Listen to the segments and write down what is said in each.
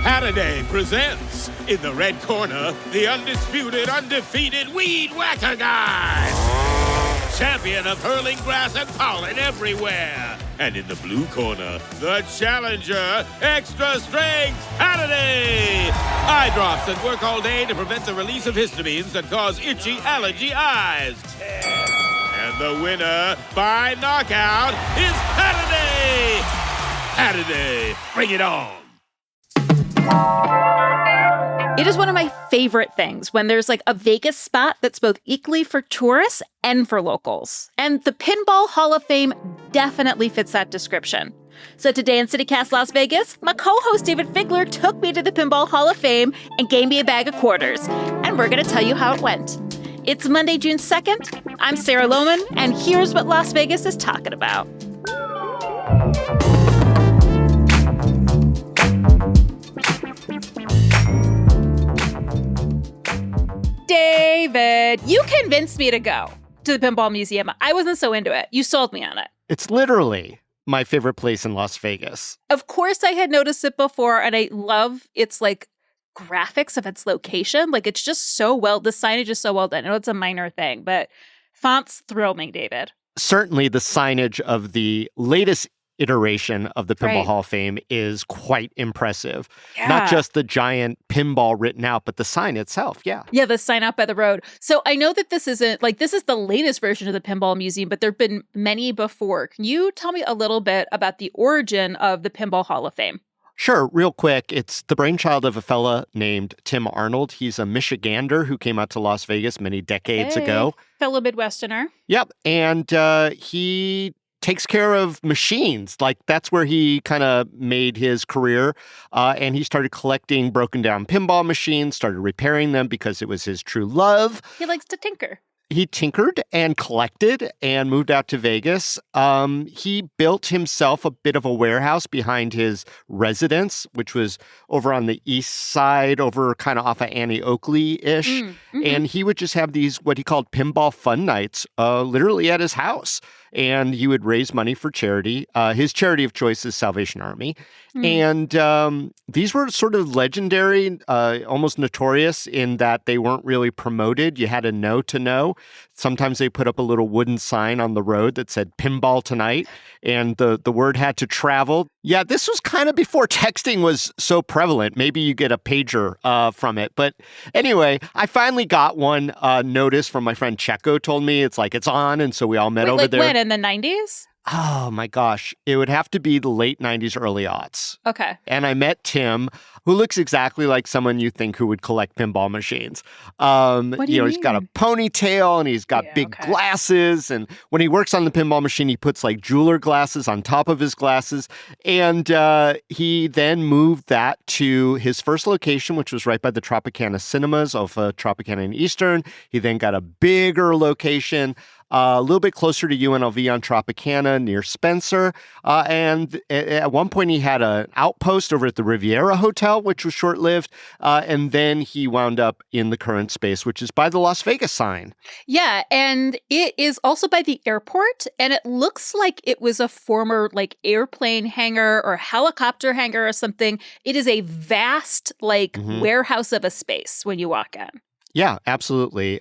Holiday presents, in the red corner, the undisputed, undefeated Weed Whacker Guy. Champion of hurling grass and pollen everywhere. And in the blue corner, the challenger, extra strength Holiday. Eye drops that work all day to prevent the release of histamines that cause itchy allergy eyes. And the winner by knockout is Holiday. Holiday, bring it on. It is one of my favorite things when there's like a Vegas spot that's both equally for tourists and for locals. And the Pinball Hall of Fame definitely fits that description. So today in CityCast Las Vegas, my co-host Dayvid Figler took me to the Pinball Hall of Fame and gave me a bag of quarters. And we're going to tell you how it went. It's Monday, June 2nd. I'm Sarah Lohman, and here's what Las Vegas is talking about. Dayvid, you convinced me to go to the Pinball Museum. I wasn't so into it. You sold me on it. It's literally my favorite place in Las Vegas. Of course, I had noticed it before, and I love its like graphics of its location. Like it's just so well, the signage is so well done. I know it's a minor thing, but fonts thrill me, Dayvid. Certainly the signage of the latest iteration of the Pinball Right. Hall of Fame is quite impressive. Yeah. Not just the giant pinball written out, but the sign itself. Yeah. Yeah, the sign out by the road. So I know that this isn't like this is the latest version of the Pinball Museum, but there have been many before. Can you tell me a little bit about the origin of the Pinball Hall of Fame? Sure, real quick. It's the brainchild of a fella named Tim Arnold. He's a Michigander who came out to Las Vegas many decades ago. Fellow Midwesterner. Yep. And he takes care of machines. Like that's where he kind of made his career. And he started collecting broken down pinball machines, started repairing them because it was his true love. He likes to tinker. He tinkered and collected and moved out to Vegas. He built himself a bit of a warehouse behind his residence, which was over on the east side, over kind of off of Annie Oakley-ish. Mm-hmm. And he would just have these, what he called pinball fun nights, literally at his house. And he would raise money for charity. His charity of choice is Salvation Army. And these were sort of legendary, almost notorious in that they weren't really promoted. You had to know to know. Sometimes they put up a little wooden sign on the road that said pinball tonight, and the word had to travel. Yeah, this was kind of before texting was so prevalent. Maybe you get a pager from it. But anyway, I finally got one notice from my friend Checo told me it's like it's on. And so we all met over like there. When, in the 90s? Oh my gosh. It would have to be the late 90s, early aughts. Okay. And I met Tim, who looks exactly like someone you think who would collect pinball machines. What do you he's got a mean? ponytail and he's got big glasses. And when he works on the pinball machine, he puts like jeweler glasses on top of his glasses. And he then moved that to his first location, which was right by the Tropicana Cinemas off Tropicana and Eastern. He then got a bigger location, a little bit closer to UNLV on Tropicana near Spencer. And at one point he had an outpost over at the Riviera Hotel, which was short-lived. And then he wound up in the current space, which is by the Las Vegas sign. Yeah, and it is also by the airport, and it looks like it was a former like airplane hangar or helicopter hangar or something. It is a vast like warehouse of a space when you walk in. Yeah, absolutely.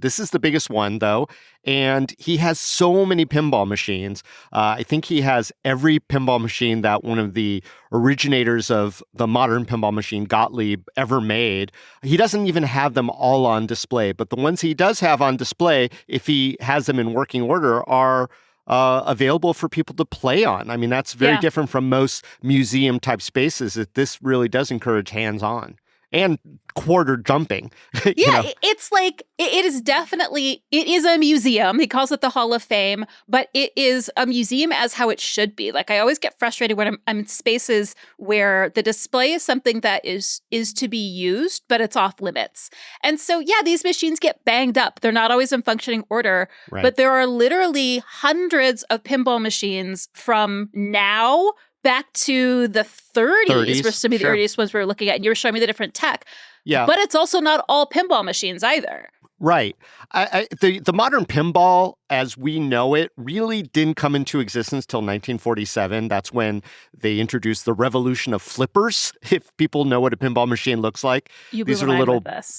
This is the biggest one, though, and he has so many pinball machines. I think he has every pinball machine that one of the originators of the modern pinball machine, Gottlieb, ever made. He doesn't even have them all on display, but the ones he does have on display, if he has them in working order, are available for people to play on. I mean, that's very different from most museum-type spaces. That this really does encourage hands-on. And quarter jumping. It's like, it is definitely, it is a museum. He calls it the Hall of Fame, but it is a museum as how it should be. Like, I always get frustrated when I'm in spaces where the display is something that is to be used, but it's off limits. And so, these machines get banged up. They're not always in functioning order, but there are literally hundreds of pinball machines from now back to the 30s were some of the earliest ones we were looking at. And you were showing me the different tech. Yeah. But it's also not all pinball machines either. Right. The modern pinball, as we know it, really didn't come into existence till 1947. That's when they introduced the revolution of flippers, if people know what a pinball machine looks like. These are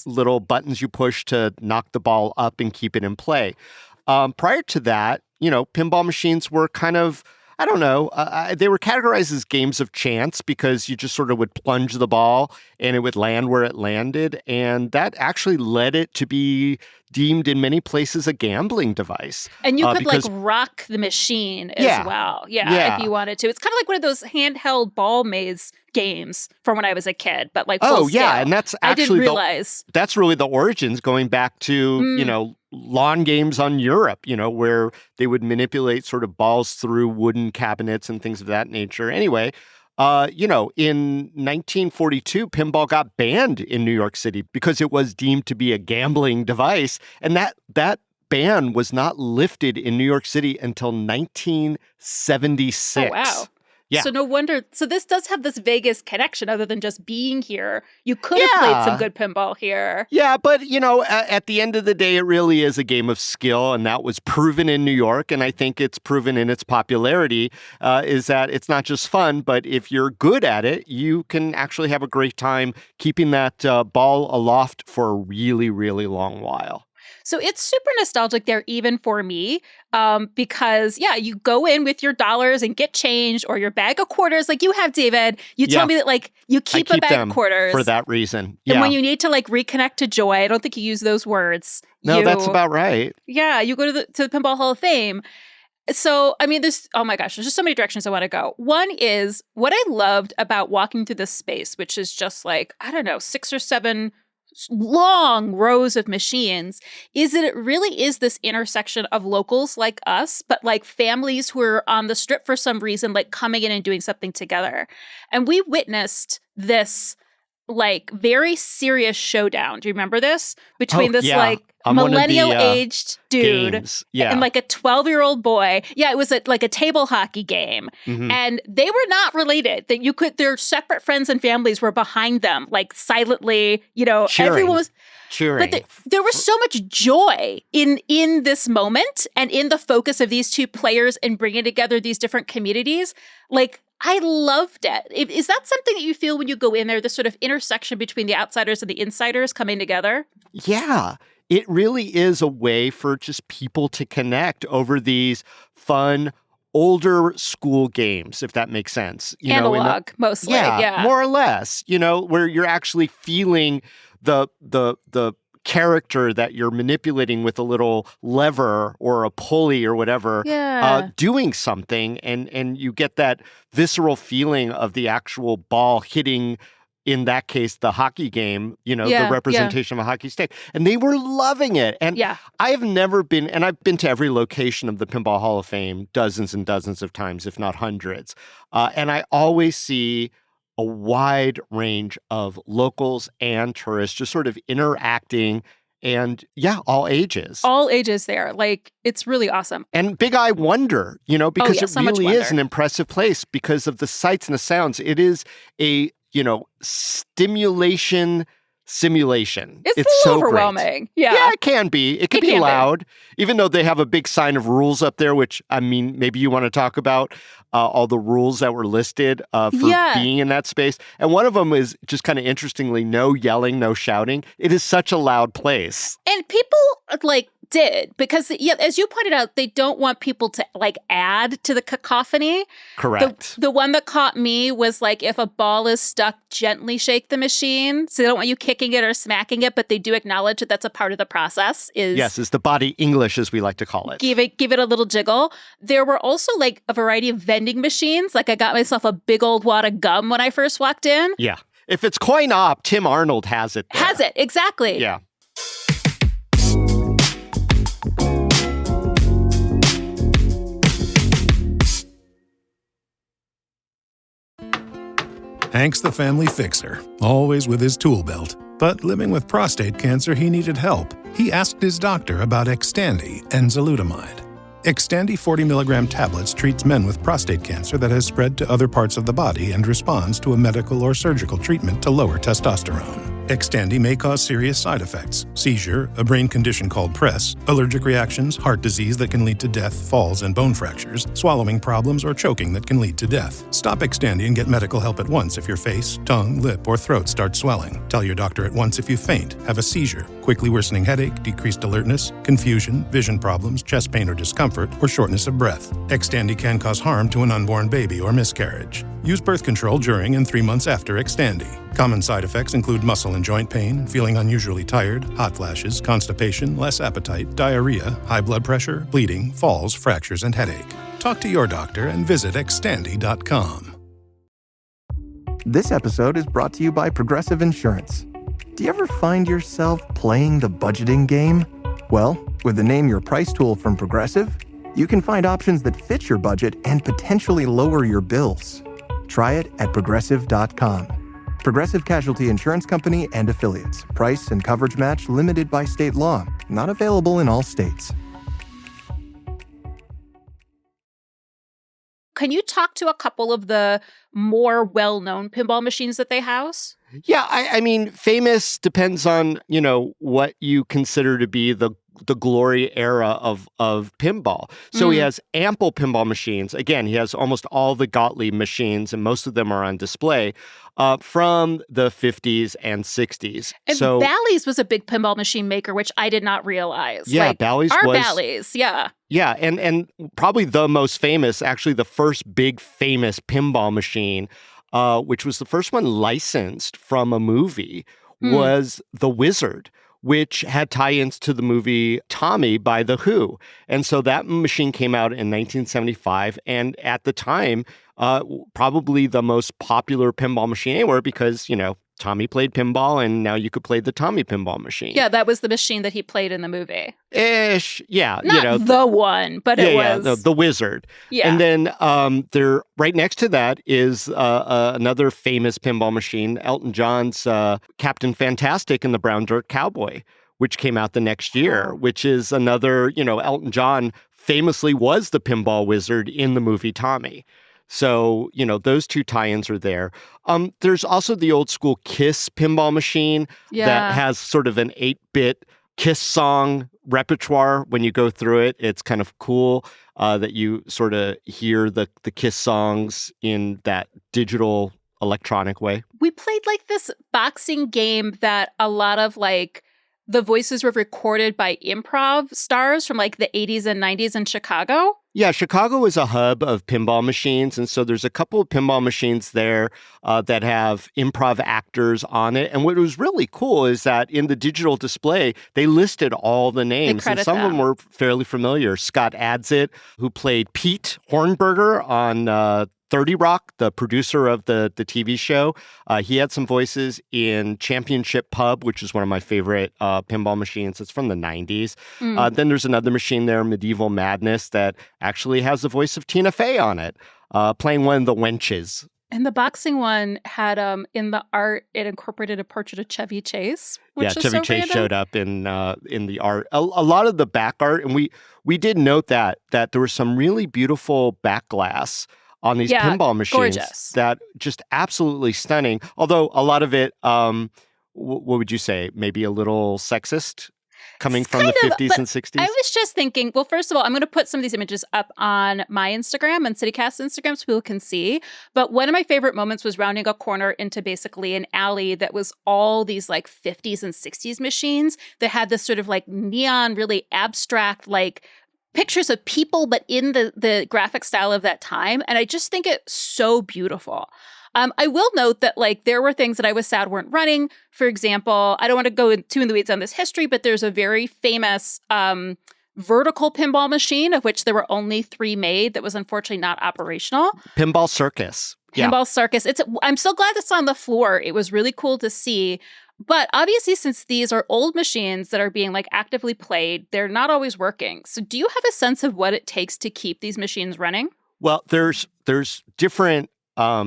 little buttons you push to knock the ball up and keep it in play. Prior to that, pinball machines were kind of, I don't know, they were categorized as games of chance because you just sort of would plunge the ball and it would land where it landed. And that actually led it to be deemed in many places a gambling device. And you could rock the machine as well. Yeah, if you wanted to. It's kind of like one of those handheld ball maze games from when I was a kid, but full scale. And that's actually I didn't realize. That's really the origins going back to, lawn games on Europe, where they would manipulate sort of balls through wooden cabinets and things of that nature. Anyway, in 1942, pinball got banned in New York City because it was deemed to be a gambling device. And that ban was not lifted in New York City until 1976. Oh, wow. Yeah. So no wonder. So this does have this Vegas connection other than just being here. You could have played some good pinball here. Yeah, but, at the end of the day, it really is a game of skill, and that was proven in New York, and I think it's proven in its popularity, is that it's not just fun, but if you're good at it, you can actually have a great time keeping that ball aloft for a really, really long while. So it's super nostalgic there, even for me, because, you go in with your dollars and get change or your bag of quarters like you have, David. You tell me that, you keep a bag of quarters. For that reason. Yeah. And when you need to, reconnect to joy, I don't think you use those words. No, that's about right. Yeah, you go to the Pinball Hall of Fame. So, there's just so many directions I want to go. One is what I loved about walking through this space, which is just 6 or 7 long rows of machines, is that it really is this intersection of locals like us, but families who are on the strip for some reason, coming in and doing something together. And we witnessed this very serious showdown. Do you remember this? Between millennial-aged dude and a 12-year-old boy. Yeah, it was a table hockey game. Mm-hmm. And they were not related. Their separate friends and families were behind them, silently, cheering. Everyone was cheering. But there was so much joy in this moment and in the focus of these two players and bringing together these different communities. I loved it. Is that something that you feel when you go in there, this sort of intersection between the outsiders and the insiders coming together? Yeah, it really is a way for just people to connect over these fun, older school games, if that makes sense. Analog, mostly, yeah. More or less, where you're actually feeling the character that you're manipulating with a little lever or a pulley or whatever, doing something, and you get that visceral feeling of the actual ball hitting, in that case, the hockey game, the representation of a hockey stick. And they were loving it. And I have never been, and I've been to every location of the Pinball Hall of Fame dozens and dozens of times, if not hundreds. And I always see a wide range of locals and tourists just sort of interacting, and all ages. All ages there. It's really awesome. And Big Eye Wonder, because it really is an impressive place because of the sights and the sounds. It is a, stimulation simulation. It's so overwhelming. Great. Yeah, it can be. It can be loud, even though they have a big sign of rules up there, which, maybe you want to talk about all the rules that were listed for being in that space. And one of them is just kind of interestingly, no yelling, no shouting. It is such a loud place. And people did, because as you pointed out, they don't want people to add to the cacophony. Correct. The one that caught me was if a ball is stuck, gently shake the machine. So they don't want you kicking it or smacking it, but they do acknowledge that that's a part of the process. Is the body English, as we like to call it. Give it a little jiggle. There were also a variety of vending machines. I got myself a big old wad of gum when I first walked in. Yeah. If it's coin op, Tim Arnold has it there. Has it, exactly. Yeah. Hank's the family fixer, always with his tool belt. But living with prostate cancer, he needed help. He asked his doctor about Xtandi and enzalutamide. Xtandi 40 milligram tablets treats men with prostate cancer that has spread to other parts of the body and responds to a medical or surgical treatment to lower testosterone. Xtandi may cause serious side effects: seizure, a brain condition called PRESS, allergic reactions, heart disease that can lead to death, falls and bone fractures, swallowing problems, or choking that can lead to death. Stop Xtandi and get medical help at once if your face, tongue, lip, or throat start swelling. Tell your doctor at once if you faint, have a seizure, quickly worsening headache, decreased alertness, confusion, vision problems, chest pain or discomfort, or shortness of breath. Xtandi can cause harm to an unborn baby or miscarriage. Use birth control during and 3 months after Xtandi. Common side effects include muscle and joint pain, feeling unusually tired, hot flashes, constipation, less appetite, diarrhea, high blood pressure, bleeding, falls, fractures, and headache. Talk to your doctor and visit Xtandi.com. This episode is brought to you by Progressive Insurance. Do you ever find yourself playing the budgeting game? Well, with the Name Your Price tool from Progressive, you can find options that fit your budget and potentially lower your bills. Try it at Progressive.com. Progressive Casualty Insurance Company and Affiliates. Price and coverage match limited by state law. Not available in all states. Can you talk to a couple of the more well-known pinball machines that they house? Yeah, I mean, famous depends on, what you consider to be the glory era of pinball. So he has ample pinball machines. Again, he has almost all the Gottlieb machines, and most of them are on display from the 50s and 60s. And so Bally's was a big pinball machine maker, which I did not realize. Yeah, Bally's was... Bally's, yeah. Yeah, and probably the most famous, actually the first big famous pinball machine, which was the first one licensed from a movie, was The Wizard, which had tie-ins to the movie Tommy by The Who. And so that machine came out in 1975, and at the time, probably the most popular pinball machine anywhere because, Tommy played pinball, and now you could play the Tommy pinball machine. Yeah, that was the machine that he played in the movie. Ish, yeah. Not the one, but it was... Yeah, the Wizard. Yeah. And then there, right next to that is another famous pinball machine, Elton John's Captain Fantastic and the Brown Dirt Cowboy, which came out the next year, which is another, Elton John famously was the pinball wizard in the movie Tommy. So, those two tie-ins are there. There's also the old school Kiss pinball machine that has sort of an 8-bit Kiss song repertoire. When you go through it, it's kind of cool that you sort of hear the Kiss songs in that digital electronic way. We played this boxing game that a lot of the voices were recorded by improv stars from the 80s and 90s in Chicago. Yeah, Chicago is a hub of pinball machines, and so there's a couple of pinball machines there that have improv actors on it. And what was really cool is that in the digital display, they listed all the names, and some of them were fairly familiar. Scott Adsit, who played Pete Hornberger on 30 Rock, the producer of the TV show. He had some voices in Championship Pub, which is one of my favorite pinball machines. It's from the 90s. Then there's another machine there, Medieval Madness, that actually has the voice of Tina Fey on it, playing one of the wenches. And the boxing one had, in the art, it incorporated a portrait of Chevy Chase, which is Chevy so Chase random. showed up in the art. A lot of the back art, and we did note that there was some really beautiful back glass on these pinball machines. Gorgeous. That just absolutely stunning. Although a lot of it, what would you say, maybe a little sexist coming from the 50s and 60s? I was just thinking, well, first of all, I'm going to put some of these images up on my Instagram and CityCast Instagram so people can see. But one of my favorite moments was rounding a corner into basically an alley that was all these 50s and 60s machines that had this sort of neon, really abstract, pictures of people, but in the graphic style of that time. And I just think it's so beautiful. I will note that there were things that I was sad weren't running. For example, I don't want to go too in the weeds on this history, but there's a very famous vertical pinball machine, of which there were only 3 made, that was unfortunately not operational. Pinball Circus. Pinball Circus. I'm so glad it's on the floor. It was really cool to see. But obviously, since these are old machines that are being actively played, they're not always working. So do you have a sense of what it takes to keep these machines running? Well, there's different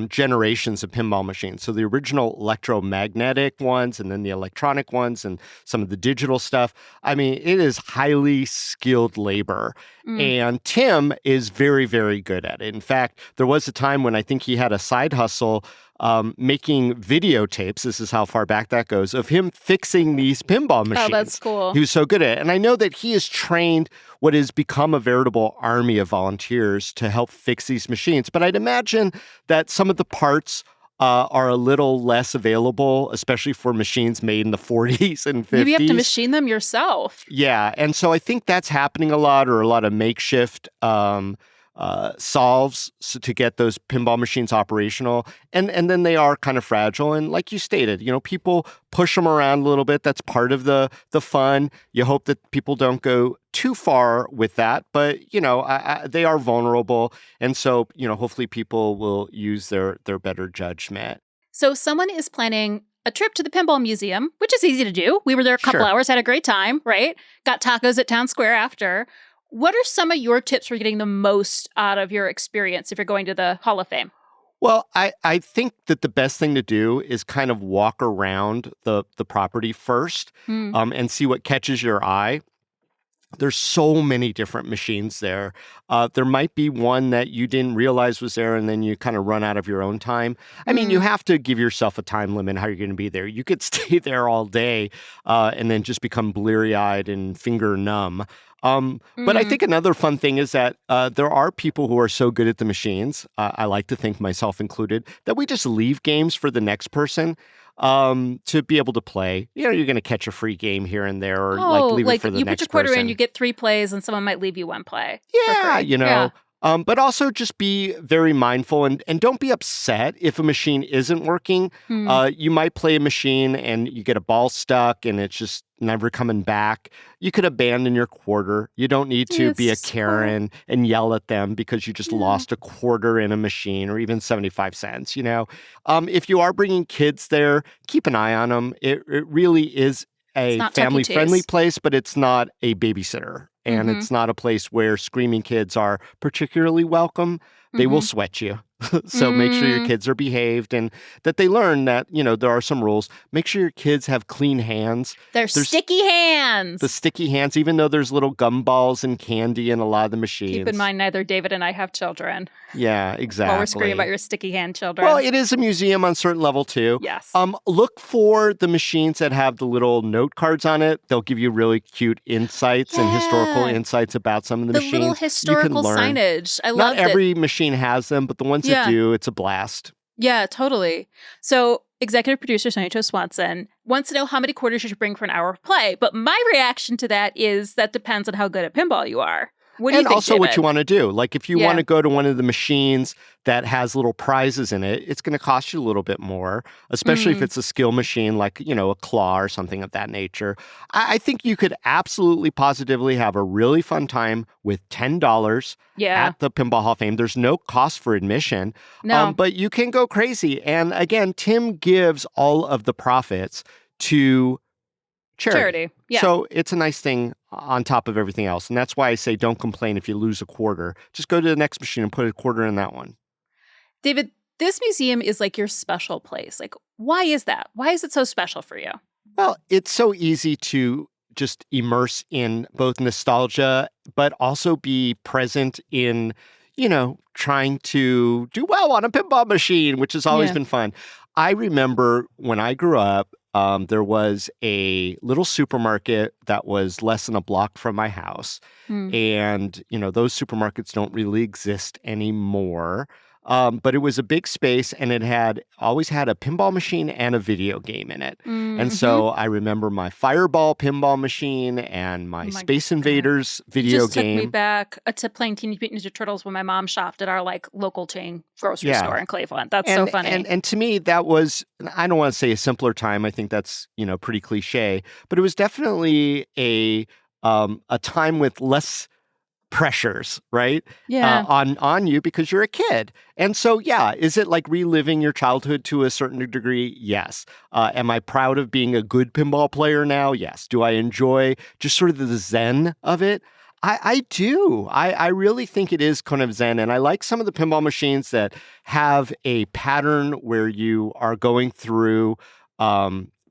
generations of pinball machines. So the original electromagnetic ones, and then the electronic ones, and some of the digital stuff. I mean, it is highly skilled labor. And Tim is very, very good at it. In fact, there was a time when I think he had a side hustle making videotapes, this is how far back that goes, of him fixing these pinball machines. Oh, that's cool. He was so good at it. And I know that he has trained what has become a veritable army of volunteers to help fix these machines. But I'd imagine that some of the parts are a little less available, especially for machines made in the 40s and 50s. Maybe you have to machine them yourself. Yeah, and so I think that's happening a lot, or a lot of makeshift solves to get those pinball machines operational. And then they are kind of fragile. And like you stated, people push them around a little bit. That's part of the fun. You hope that people don't go too far with that. But, they are vulnerable. And so, hopefully people will use their better judgment. So someone is planning a trip to the Pinball Museum, which is easy to do. We were there a couple hours, had a great time, right? Got tacos at Town Square after. What are some of your tips for getting the most out of your experience if you're going to the Hall of Fame? Well, I think that the best thing to do is kind of walk around the property first and see what catches your eye. There's so many different machines there. There might be one that you didn't realize was there, and then you kind of run out of your own time. I mean, you have to give yourself a time limit how you're going to be there. You could stay there all day and then just become bleary-eyed and finger numb. But I think another fun thing is that there are people who are so good at the machines, I like to think myself included, that we just leave games for the next person to be able to play. You're going to catch a free game here and there, or leave it for the next person. You put your quarter in, you get 3 plays, and someone might leave you 1 play. Yeah, but also just be very mindful and don't be upset if a machine isn't working. You might play a machine and you get a ball stuck and it's just never coming back. You could abandon your quarter. You don't need to be a Karen and yell at them because you just lost a quarter in a machine, or even 75 cents, If you are bringing kids there, keep an eye on them. It really is a family-friendly place, but it's not a babysitter. And it's not a place where screaming kids are particularly welcome. They will sweat you. So make sure your kids are behaved and that they learn that, there are some rules. Make sure your kids have clean hands. There's sticky hands. The sticky hands, even though there's little gumballs and candy in a lot of the machines. Keep in mind, neither David and I have children. Yeah, exactly. While we're screaming about your sticky hand children. Well, it is a museum on a certain level, too. Yes. Look for the machines that have the little note cards on it. They'll give you really cute insights and historical insights about some of the machines. The little historical signage. I love it. Not every machine has them, but the ones that do, it's a blast. Yeah, totally. So executive producer Sancho Swanson wants to know how many quarters you should bring for an hour of play. But my reaction to that is that depends on how good at pinball you are. What do you think, also David? What you want to do. Like if you want to go to one of the machines that has little prizes in it, it's going to cost you a little bit more, especially if it's a skill machine like, a claw or something of that nature. I think you could absolutely positively have a really fun time with $10 at the Pinball Hall of Fame. There's no cost for admission, but you can go crazy. And again, Tim gives all of the profits to charity. Yeah. So it's a nice thing on top of everything else. And that's why I say don't complain if you lose a quarter. Just go to the next machine and put a quarter in that one. David, this museum is like your special place. Like, why is that? Why is it so special for you? Well, it's so easy to just immerse in both nostalgia, but also be present in, trying to do well on a pinball machine, which has always been fun. I remember when I grew up, there was a little supermarket that was less than a block from my house. And, those supermarkets don't really exist anymore. But it was a big space and it always had a pinball machine and a video game in it. And so I remember my Fireball pinball machine and my Space Invaders video just game. Took me back to playing Teenage Mutant Ninja Turtles when my mom shopped at our local chain grocery store in Cleveland. That's so funny. And to me, that was, I don't want to say a simpler time. I think that's, pretty cliche, but it was definitely a time with less pressures, right? Yeah. On you because you're a kid. And so, is it like reliving your childhood to a certain degree? Yes. Am I proud of being a good pinball player now? Yes. Do I enjoy just sort of the zen of it? I do. I really think it is kind of zen. And I like some of the pinball machines that have a pattern where you are going through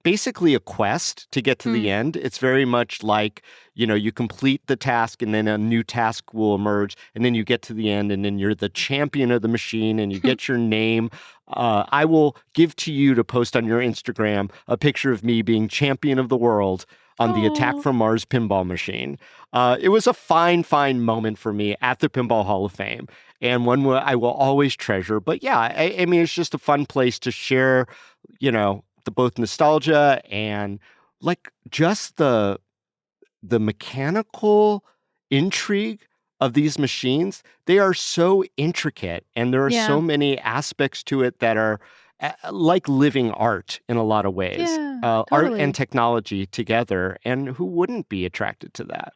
basically a quest to get to the end. It's very much like, you complete the task and then a new task will emerge and then you get to the end and then you're the champion of the machine and you get your name. I will give to you to post on your Instagram a picture of me being champion of the world on the Attack from Mars pinball machine. It was a fine moment for me at the Pinball Hall of Fame, and one I will always treasure. But yeah, I mean, it's just a fun place to share, the both nostalgia and like just the mechanical intrigue of these machines. They are so intricate, and there are so many aspects to it that are like living art in a lot of ways. Yeah, Art totally. and technology together, and who wouldn't be attracted to that?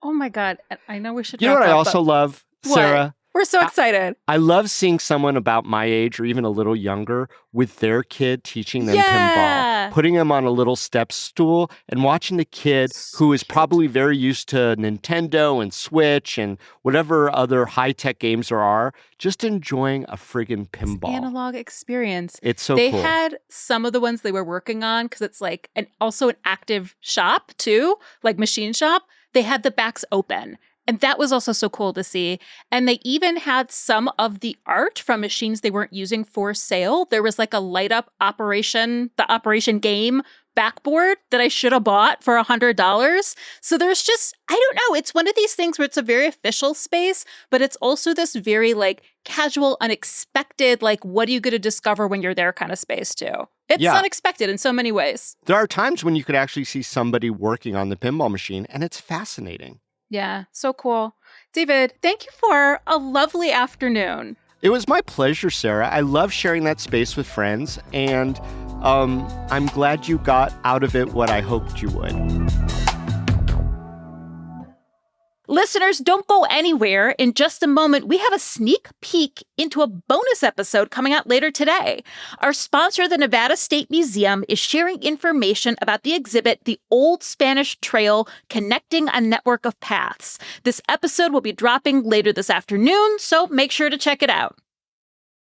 Oh my God. I know we should You know wrap what I up, also but love, what? Sarah? We're so excited. I love seeing someone about my age or even a little younger with their kid teaching them Yeah. pinball, putting them on a little step stool and watching the kid who is probably very used to Nintendo and Switch and whatever other high-tech games there are, just enjoying a friggin' pinball. Analog experience. It's so They cool. had some of the ones they were working on because it's like also an active shop too, like machine shop. They had the backs open. And that was also so cool to see. And they even had some of the art from machines they weren't using for sale. There was like a light up the Operation Game backboard that I should have bought for $100. So there's just, I don't know. It's one of these things where it's a very official space, but it's also this very like casual, unexpected, like what are you going to discover when you're there kind of space too. It's unexpected in so many ways. There are times when you could actually see somebody working on the pinball machine, and it's fascinating. Yeah, so cool. Dayvid, thank you for a lovely afternoon. It was my pleasure, Sarah. I love sharing that space with friends, and I'm glad you got out of it what I hoped you would. Listeners, don't go anywhere. In just a moment, we have a sneak peek into a bonus episode coming out later today. Our sponsor, the Nevada State Museum, is sharing information about the exhibit, The Old Spanish Trail, Connecting a Network of Paths. This episode will be dropping later this afternoon, so make sure to check it out.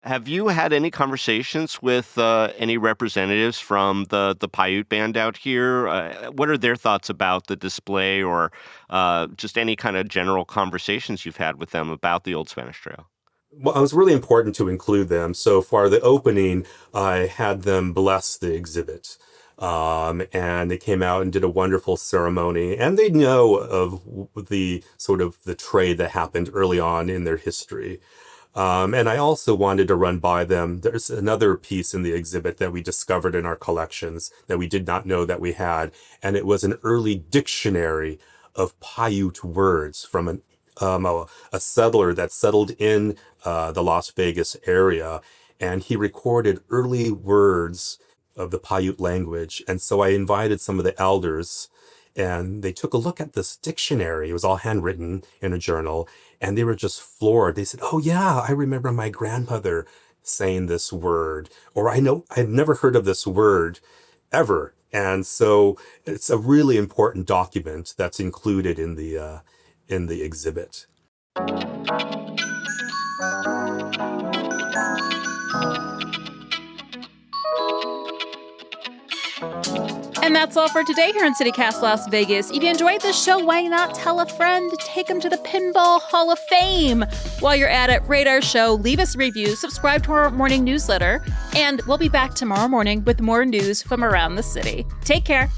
Have you had any conversations with any representatives from the Paiute band out here? What are their thoughts about the display or just any kind of general conversations you've had with them about the Old Spanish Trail? Well, it was really important to include them. So for the opening, I had them bless the exhibit. And they came out and did a wonderful ceremony. And they know of the sort of the trade that happened early on in their history. And I also wanted to run by them. There's another piece in the exhibit that we discovered in our collections that we did not know that we had. And it was an early dictionary of Paiute words from a settler that settled in the Las Vegas area. And he recorded early words of the Paiute language. And so I invited some of the elders, and they took a look at this dictionary. It was all handwritten in a journal, and they were just floored. They said, "Oh yeah, I remember my grandmother saying this word," or I've never heard of this word ever. And so it's a really important document that's included in the exhibit. And that's all for today here in CityCast Las Vegas. If you enjoyed this show, why not tell a friend? Take them to the Pinball Hall of Fame. While you're at it, rate our show, leave us a review, subscribe to our morning newsletter, and we'll be back tomorrow morning with more news from around the city. Take care.